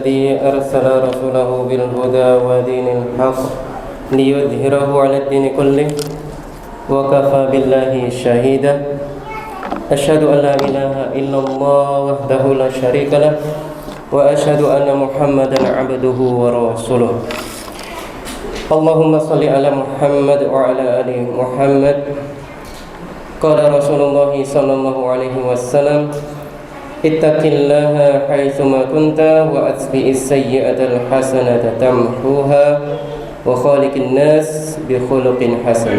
الذي أرسل رسوله بالهدى ودين الحق ليظهره على الدين كله وكفى بالله شهيدا أشهد أن لا إله إلا الله وحده لا شريك له وأشهد أن محمدا عبده ورسوله اللهم صل على محمد وعلى آل محمد قال رسول الله صلى الله عليه وسلم اتق الله حيثما كنت وأتبع السيئة الحسنة تمحوها وخالق الناس بخلق حسن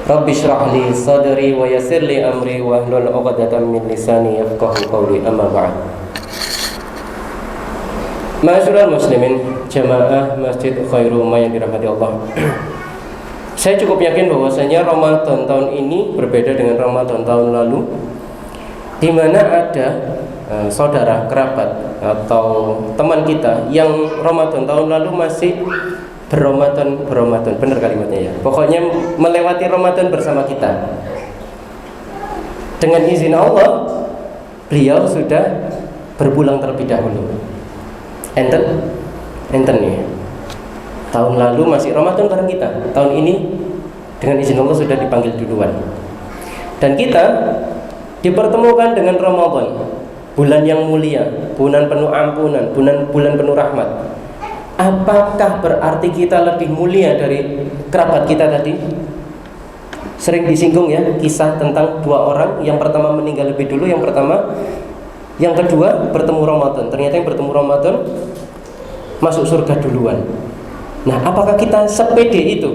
رب اشرح لي صدري ويسر لي أمري واحلل عقدة من لساني يفقهوا قولي أما بعد. Ma'asyiral muslimin, jamaah Masjid Khairul Umma yang dirahmati Allah. Saya cukup yakin bahwasanya Ramadan tahun ini berbeda dengan Ramadan tahun lalu, di mana ada saudara, kerabat atau teman kita yang Ramadan tahun lalu masih berramadan, benar kalimatnya ya. Pokoknya melewati Ramadan bersama kita. Dengan izin Allah, beliau sudah berpulang terlebih dahulu. Enten nih. Tahun lalu masih Ramadan bareng kita. Tahun ini dengan izin Allah sudah dipanggil duluan. Dan kita dipertemukan dengan Ramadan, bulan yang mulia, bulan penuh ampunan, bulan penuh rahmat. Apakah berarti kita lebih mulia dari kerabat kita tadi? Sering disinggung ya kisah tentang dua orang, yang pertama meninggal lebih dulu, yang kedua bertemu Ramadan. Ternyata yang bertemu Ramadan masuk surga duluan. Nah, apakah kita sepede itu?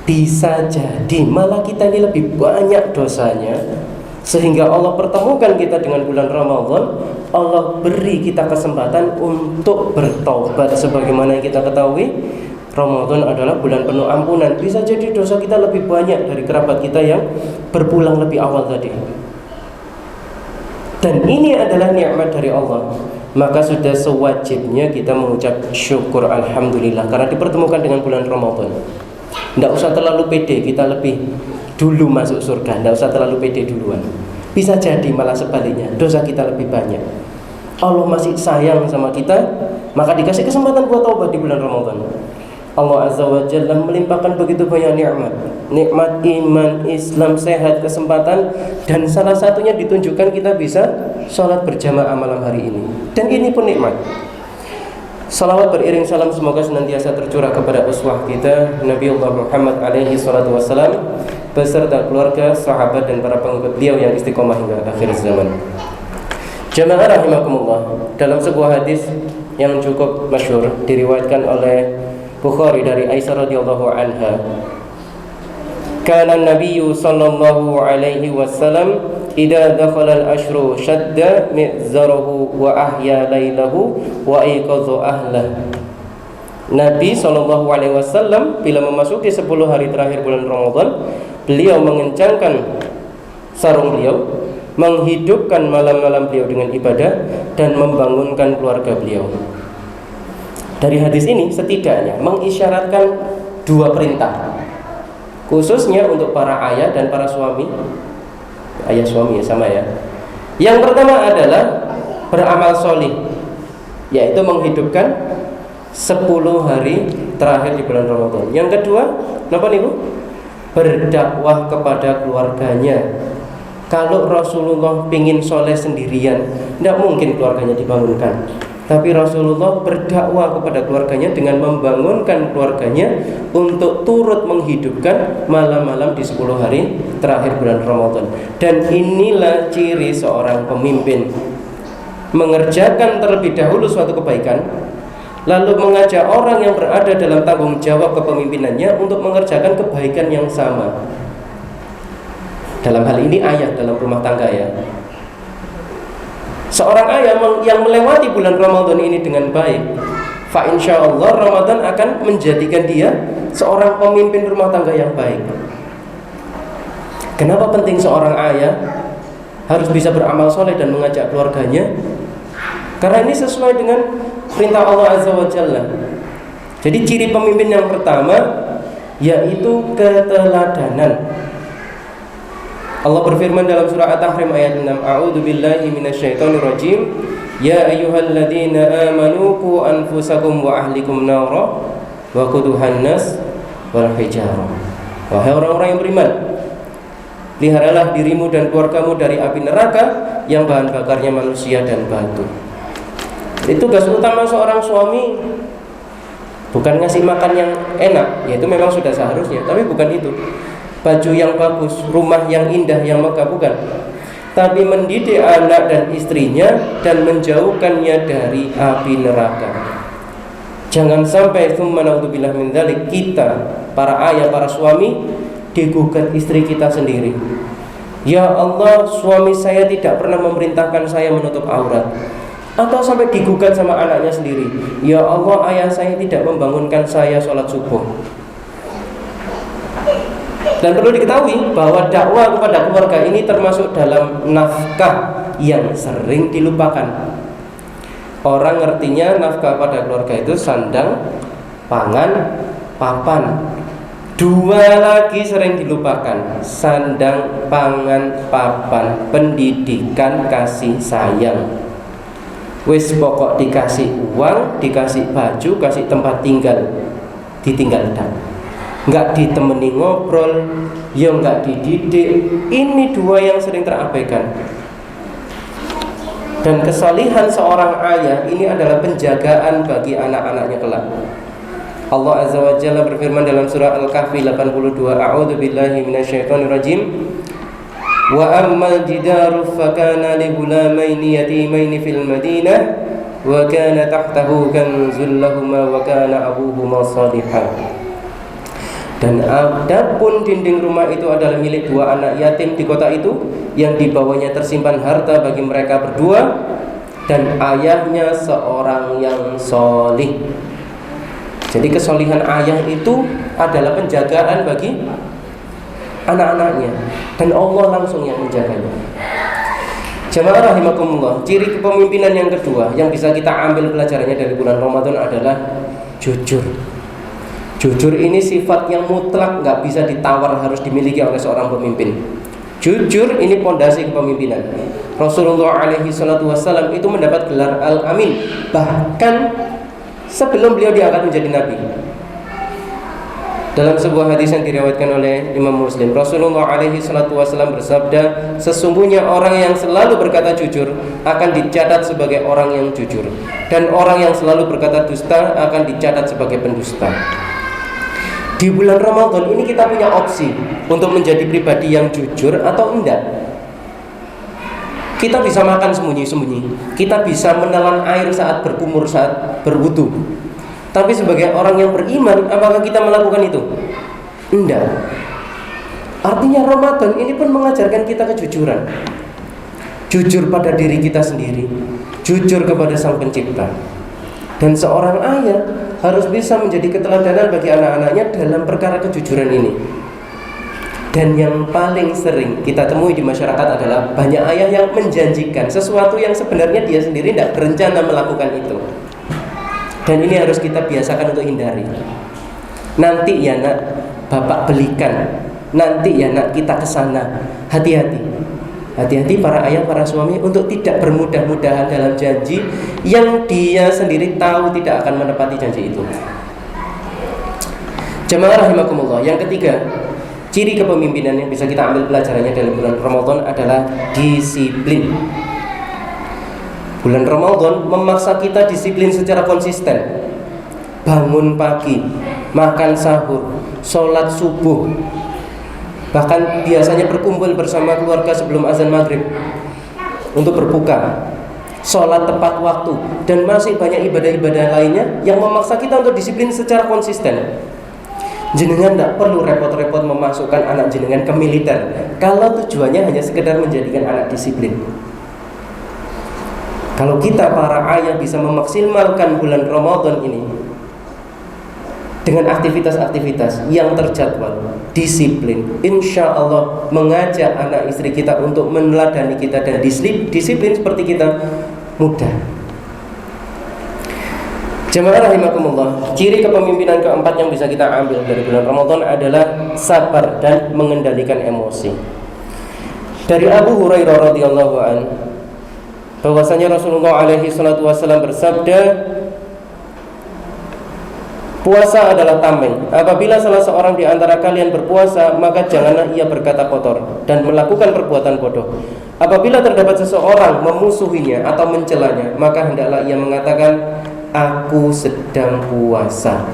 Bisa jadi malah kita ini lebih banyak dosanya, sehingga Allah pertemukan kita dengan bulan Ramadan. Allah beri kita kesempatan untuk bertaubat. Sebagaimana yang kita ketahui, Ramadan adalah bulan penuh ampunan. Bisa jadi dosa kita lebih banyak dari kerabat kita yang berpulang lebih awal tadi. Dan ini adalah nikmat dari Allah. Maka sudah sewajibnya kita mengucap syukur alhamdulillah karena dipertemukan dengan bulan Ramadan. Tidak usah terlalu pede kita lebih dulu masuk surga. Tidak usah terlalu pede duluan. Bisa jadi malah sebaliknya, dosa kita lebih banyak. Allah masih sayang sama kita, maka dikasih kesempatan buat taubat di bulan Ramadan. Allah Azza wa Jalla melimpahkan begitu banyak nikmat. Nikmat iman, Islam, sehat, kesempatan, dan salah satunya ditunjukkan kita bisa sholat berjamaah malam hari ini. Dan ini pun nikmat. Salawat beriring salam semoga senantiasa tercurah kepada uswah kita Nabi Allah Muhammad alaihi salatu wassalam, beserta keluarga, sahabat, dan para pengikut beliau yang istiqomah hingga akhir zaman. Jamaah rahimakumullah, dalam sebuah hadis yang cukup masyhur diriwayatkan oleh Bukhari dari Aisyah radhiyallahu anha, kana Nabiyyu sallallahu alaihi wasallam idza dakhala al-ashru shadda mi'zarahu wa ahya lailahu wa aiqadha ahlah. Nabi sallallahu alaihi wasallam bila memasuki 10 hari terakhir bulan Ramadan, beliau mengencangkan sarung beliau, menghidupkan malam-malam beliau dengan ibadah, dan membangunkan keluarga beliau. Dari hadis ini setidaknya mengisyaratkan dua perintah, khususnya untuk para ayah dan para suami. Ayah suami ya sama ya. Yang pertama adalah beramal solih, yaitu menghidupkan 10 hari terakhir di bulan Ramadan. Yang kedua, apa nih Bu? Berdakwah kepada keluarganya. Kalau Rasulullah pingin soleh sendirian, tidak mungkin keluarganya dibangunkan. Tapi Rasulullah berdakwah kepada keluarganya dengan membangunkan keluarganya untuk turut menghidupkan malam-malam di 10 hari terakhir bulan Ramadan. Dan inilah ciri seorang pemimpin, mengerjakan terlebih dahulu suatu kebaikan, lalu mengajak orang yang berada dalam tanggung jawab kepemimpinannya untuk mengerjakan kebaikan yang sama. Dalam hal ini ayah dalam rumah tangga ya. Seorang ayah yang melewati bulan Ramadan ini dengan baik, fa insyaallah Ramadan akan menjadikan dia seorang pemimpin rumah tangga yang baik. Kenapa penting seorang ayah harus bisa beramal soleh dan mengajak keluarganya? Karena ini sesuai dengan perintah Allah Azza wa Jalla. Jadi ciri pemimpin yang pertama yaitu keteladanan. Allah berfirman dalam surah At-Tahrim ayat 6, A'udzu billahi minasyaitonir rajim. Ya ayyuhalladzina amanu qu anfusakum wa ahlikum nara wa quduhan nas wal hijarah. Wahai orang-orang yang beriman, peliharalah dirimu dan keluargamu dari api neraka yang bahan bakarnya manusia dan batu. Itu tugas utama seorang suami, bukan ngasih makan yang enak, yaitu memang sudah seharusnya, tapi bukan itu. Baju yang bagus, rumah yang indah, yang megah, bukan. Tapi mendidik anak dan istrinya dan menjauhkannya dari api neraka. Jangan sampai tsumma naudzubillah min dzalik, kita para ayah, para suami digugat istri kita sendiri. Ya Allah, suami saya tidak pernah memerintahkan saya menutup aurat. Atau sampai digugat sama anaknya sendiri. Ya Allah, ayah saya tidak membangunkan saya sholat subuh. Dan perlu diketahui bahwa dakwah kepada keluarga ini termasuk dalam nafkah yang sering dilupakan. Orang ngertinya nafkah pada keluarga itu sandang, pangan, papan. Dua lagi sering dilupakan: sandang, pangan, papan, pendidikan, kasih sayang. Wis pokok dikasih uang, dikasih baju, kasih tempat tinggal, ditinggal dah. Nggak ditemani ngobrol, ya nggak dididik. Ini dua yang sering terabaikan. Dan kesalihan seorang ayah ini adalah penjagaan bagi anak-anaknya kelak. Allah Azza wa Jalla berfirman dalam surah Al-Kahfi 82, A'udzu billahi minasyaitonir rajim. Wa ammal jidaru fakana li gulamaini yatimaini fil madinah wa kana tahtahu kanzul lahumā wa kana abūhumā shāliḥan. Dan adapun dinding rumah itu adalah milik dua anak yatim di kota itu, yang di bawahnya tersimpan harta bagi mereka berdua, dan ayahnya seorang yang solih. Jadi kesolihan ayah itu adalah penjagaan bagi anak-anaknya, dan Allah langsung yang menjaganya. Jamaah rahimakumullah, ciri kepemimpinan yang kedua yang bisa kita ambil pelajarannya dari bulan Ramadan adalah jujur. Jujur ini sifat yang mutlak, nggak bisa ditawar, harus dimiliki oleh seorang pemimpin. Jujur ini pondasi kepemimpinan. Rasulullah alaihi salatu wassalam itu mendapat gelar Al-Amin bahkan sebelum beliau diangkat menjadi nabi. Dalam sebuah hadis yang diriwayatkan oleh Imam Muslim, Rasulullah alaihi salatu wasallam bersabda, sesungguhnya orang yang selalu berkata jujur akan dicatat sebagai orang yang jujur, dan orang yang selalu berkata dusta akan dicatat sebagai pendusta. Di bulan Ramadan ini kita punya opsi untuk menjadi pribadi yang jujur atau enggak. Kita bisa makan sembunyi-sembunyi, kita bisa menelan air saat berkumur, saat berwudu. Tapi sebagai orang yang beriman, apakah kita melakukan itu? Enggak. Artinya Ramadan ini pun mengajarkan kita kejujuran. Jujur pada diri kita sendiri, jujur kepada Sang Pencipta. Dan seorang ayah harus bisa menjadi keteladanan bagi anak-anaknya dalam perkara kejujuran ini. Dan yang paling sering kita temui di masyarakat adalah banyak ayah yang menjanjikan sesuatu yang sebenarnya dia sendiri tidak berencana melakukan itu. Dan ini harus kita biasakan untuk hindari. Nanti ya nak, bapak belikan. Nanti ya nak, kita kesana. Hati-hati. Hati-hati para ayah, para suami untuk tidak bermudah-mudahan dalam janji yang dia sendiri tahu tidak akan menepati janji itu. Jamaah rahimakumullah, yang ketiga, ciri kepemimpinan yang bisa kita ambil pelajarannya dalam bulan Ramadan adalah disiplin. Bulan Ramadan memaksa kita disiplin secara konsisten. Bangun pagi, makan sahur, sholat subuh, bahkan biasanya berkumpul bersama keluarga sebelum azan maghrib untuk berbuka, sholat tepat waktu, dan masih banyak ibadah-ibadah lainnya yang memaksa kita untuk disiplin secara konsisten. Jenengan tidak perlu repot-repot memasukkan anak jenengan ke militer kalau tujuannya hanya sekedar menjadikan anak disiplin. Kalau kita para ayah bisa memaksimalkan bulan Ramadan ini dengan aktivitas-aktivitas yang terjadwal, disiplin, insya Allah mengajak anak istri kita untuk meneladani kita dan disiplin seperti kita mudah. Jamaah rahimakumullah, ciri kepemimpinan keempat yang bisa kita ambil dari bulan Ramadan adalah sabar dan mengendalikan emosi. Dari Abu Hurairah radhiyallahu an bahwasanya Rasulullah alaihi salatu wasallam bersabda, puasa adalah tameng. Apabila salah seorang di antara kalian berpuasa, maka janganlah ia berkata kotor dan melakukan perbuatan bodoh. Apabila terdapat seseorang memusuhinya atau mencelanya, maka hendaklah ia mengatakan, aku sedang puasa.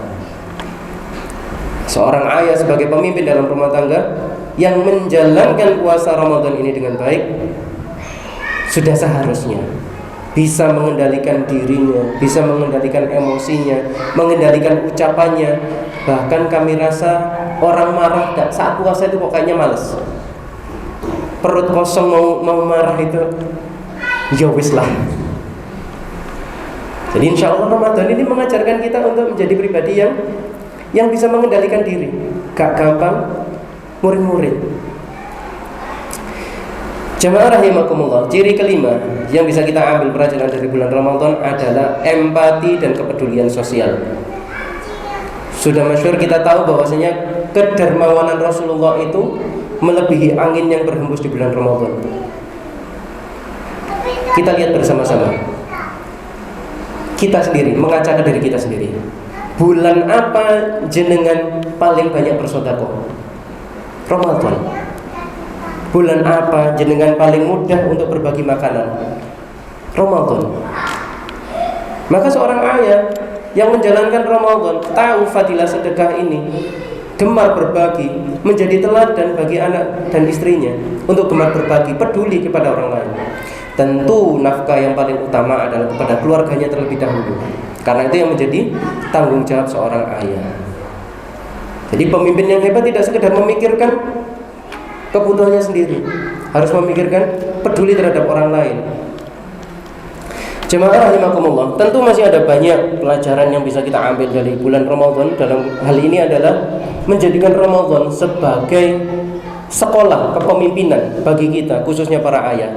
Seorang ayah sebagai pemimpin dalam rumah tangga yang menjalankan puasa Ramadan ini dengan baik, sudah seharusnya bisa mengendalikan dirinya, bisa mengendalikan emosinya, mengendalikan ucapannya. Bahkan kami rasa orang marah saat puasa itu kok kayaknya males, perut kosong mau marah itu ya wis lah. Jadi insya Allah Ramadan ini mengajarkan kita untuk menjadi pribadi yang bisa mengendalikan diri, gak gampang murid-murid. Jamaah rahimakumullah, ciri kelima yang bisa kita ambil pelajaran dari bulan Ramadan adalah empati dan kepedulian sosial. Sudah masyhur kita tahu bahwasanya kedermawanan Rasulullah itu melebihi angin yang berhembus di bulan Ramadan. Kita lihat bersama-sama. Kita sendiri, mengaca ke diri kita sendiri. Bulan apa jenengan paling banyak bersedekah? Ramadan. Bulan apa jenengan paling mudah untuk berbagi makanan? Ramadan. Maka seorang ayah yang menjalankan Ramadan tahu fadilah sedekah ini, gemar berbagi, menjadi teladan bagi anak dan istrinya untuk gemar berbagi, peduli kepada orang lain. Tentu nafkah yang paling utama adalah kepada keluarganya terlebih dahulu, karena itu yang menjadi tanggung jawab seorang ayah. Jadi pemimpin yang hebat tidak sekedar memikirkan kebutuhannya sendiri, harus memikirkan peduli terhadap orang lain. Jemaah rahimakumullah, tentu masih ada banyak pelajaran yang bisa kita ambil dari bulan Ramadan. Dalam hal ini adalah menjadikan Ramadan sebagai sekolah kepemimpinan bagi kita, khususnya para ayah.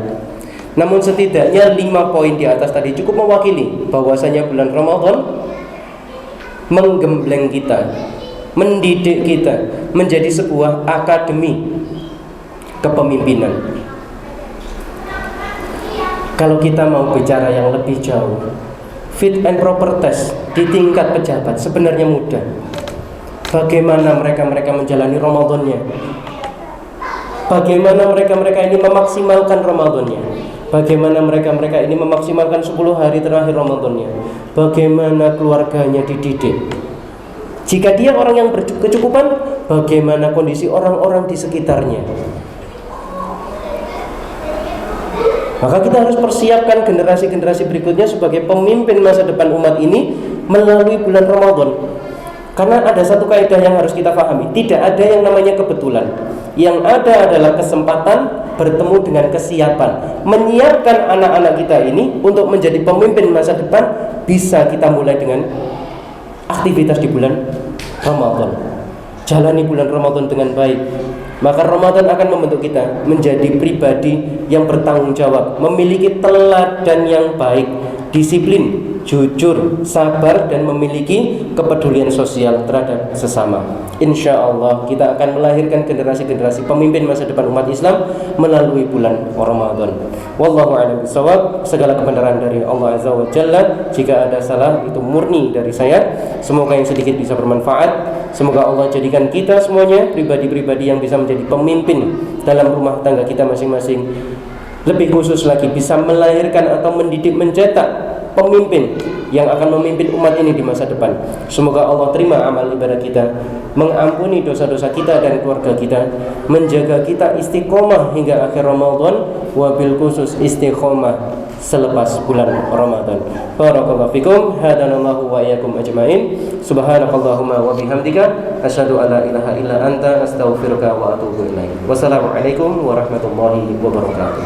Namun setidaknya 5 poin di atas tadi cukup mewakili bahwasanya bulan Ramadan menggembleng kita, mendidik kita menjadi sebuah akademi kepemimpinan. Kalau kita mau bicara yang lebih jauh, fit and proper test di tingkat pejabat sebenarnya mudah. Bagaimana mereka menjalani Ramadannya? Bagaimana mereka ini memaksimalkan Ramadannya? Bagaimana mereka ini memaksimalkan 10 hari terakhir Ramadannya? Bagaimana keluarganya dididik? Jika dia orang yang berkecukupan, bagaimana kondisi orang-orang di sekitarnya? Maka kita harus persiapkan generasi-generasi berikutnya sebagai pemimpin masa depan umat ini melalui bulan Ramadan. Karena ada satu kaidah yang harus kita pahami, tidak ada yang namanya kebetulan. Yang ada adalah kesempatan bertemu dengan kesiapan. Menyiapkan anak-anak kita ini untuk menjadi pemimpin masa depan bisa kita mulai dengan aktivitas di bulan Ramadan. Jalani bulan Ramadan dengan baik, maka Ramadan akan membentuk kita menjadi pribadi yang bertanggung jawab, memiliki teladan yang baik, disiplin, jujur, sabar, dan memiliki kepedulian sosial terhadap sesama. Insya Allah kita akan melahirkan generasi-generasi pemimpin masa depan umat Islam melalui bulan Ramadan. Wallahu a'lam bishawab. Segala kebenaran dari Allah Azza wa Jalla. Jika ada salah itu murni dari saya. Semoga yang sedikit bisa bermanfaat. Semoga Allah jadikan kita semuanya pribadi-pribadi yang bisa menjadi pemimpin dalam rumah tangga kita masing-masing. Lebih khusus lagi bisa melahirkan atau mendidik, mencetak pemimpin yang akan memimpin umat ini di masa depan. Semoga Allah terima amal ibadah kita, mengampuni dosa-dosa kita dan keluarga kita, menjaga kita istiqomah hingga akhir Ramadan, wabil khusus istiqomah selepas bulan Ramadan. Barakallahu fikum, hadanallahu wa iyyakum ajmain. Subhanakallahumma wa bihamdika asyhadu an la ilaha illa anta astaghfiruka wa atubu ilaik. Wassalamualaikum warahmatullahi wabarakatuh.